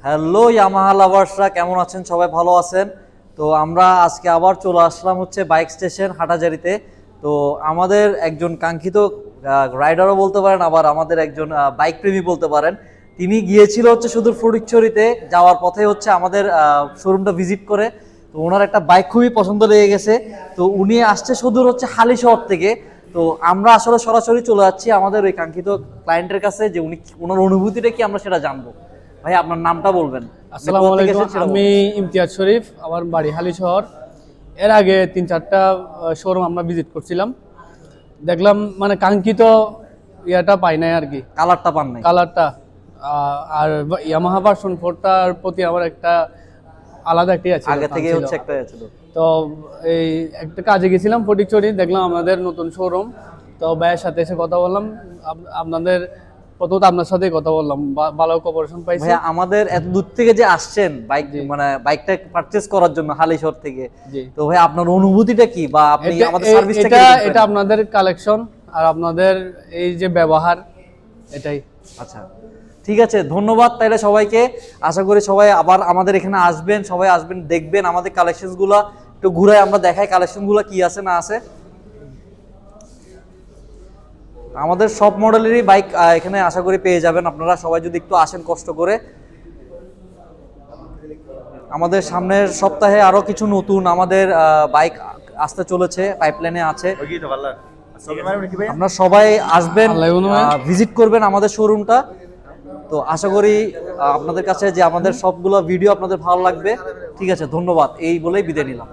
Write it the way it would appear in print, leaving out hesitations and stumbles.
Hello Yamaha লাভার্সরা, কেমন আছেন? সবাই ভালো আছেন? তো আমরা আজকে আবার চলে আসলাম হচ্ছে বাইক স্টেশন হাটাজারিতে। তো আমাদের একজন কাঙ্ক্ষিত রাইডারও বলতে পারেন, আবার আমাদের একজন বাইক প্রেমী বলতে পারেন। তিনি গিয়েছিল হচ্ছে সুদূর ফটিকছড়িতে, যাওয়ার পথে হচ্ছে আমাদের শোরুমটা ভিজিট করে। তো ওনার একটা বাইক খুবই পছন্দ লেগে গেছে। তো উনি আসছে সুদূর হচ্ছে হালিশহর থেকে। তো আমরা আসলে সরাসরি চলে যাচ্ছি আমাদের ওই কাঙ্ক্ষিত ক্লায়েন্টের কাছে, যে উনি ওনার অনুভূতিটা কি আমরা সেটা জানবো। ভাই, আপনার নামটা বলবেন। আসসালামু আলাইকুম, আমি ইমতিয়াজ শরীফ, আমার বাড়ি হালিশহর। এর আগে 3-4টা শোরুম আমরা ভিজিট করছিলাম, দেখলাম মানে কাঙ্ক্ষিত ইয়াটা পাই নাই আর কি, কালারটা পান নাই। কালারটা। আর ইয়ামাহা ভার্সন 4টার প্রতি আমার একটা আলাদা একটা আছে, আগে থেকে হচ্ছে একটা ছিল। তো এই একটা কাজে গেছিলাম ফটিকছড়ি, দেখলাম আমাদের নতুন শোরুম। তো ভাইয়ের সাথে এসে কথা বললাম, আপনাদের প্রথমত আপনার সাথে কথা বললাম, ভালো কোঅপারেশন পাইছি। ভাইয়া, আমাদের এত দূর থেকে যে আসছেন বাইক, মানে বাইকটা পারচেজ করার জন্য হালিশহর থেকে, তো ভাই আপনার অনুভূতিটা কি, বা আপনি আমাদের সার্ভিসটা কি? এটা আপনাদের কালেকশন আর আপনাদের এই যে ব্যবহার, এটাই। আচ্ছা, ঠিক আছে, ধন্যবাদ তাইলে সবাইকে। আশা করি সবাই আবার আমাদের এখানে আসবেন, সবাই আসবেন, দেখবেন আমাদের কালেকশনসগুলো একটু ঘুরে আমরা দেখাই কালেকশনগুলো কি আছে না আছে। আমাদের সব মডেলেরই বাইক এখানে আশা করি পেয়ে যাবেন আপনারা, সবাই যদি একটু আসেন কষ্ট করে। আমাদের সামনের সপ্তাহে আরো কিছু নতুন আমাদের বাইক আসতে চলেছে, পাইপলাইনে আছে। আপনারা সবাই আসবেন, ভিজিট করবেন আমাদের শোরুমটা। তো আশা করি আপনাদের কাছে যে আমাদের সবগুলো ভিডিও আপনাদের ভালো লাগবে। ঠিক আছে, ধন্যবাদ, এই বলেই বিদায় নিলাম।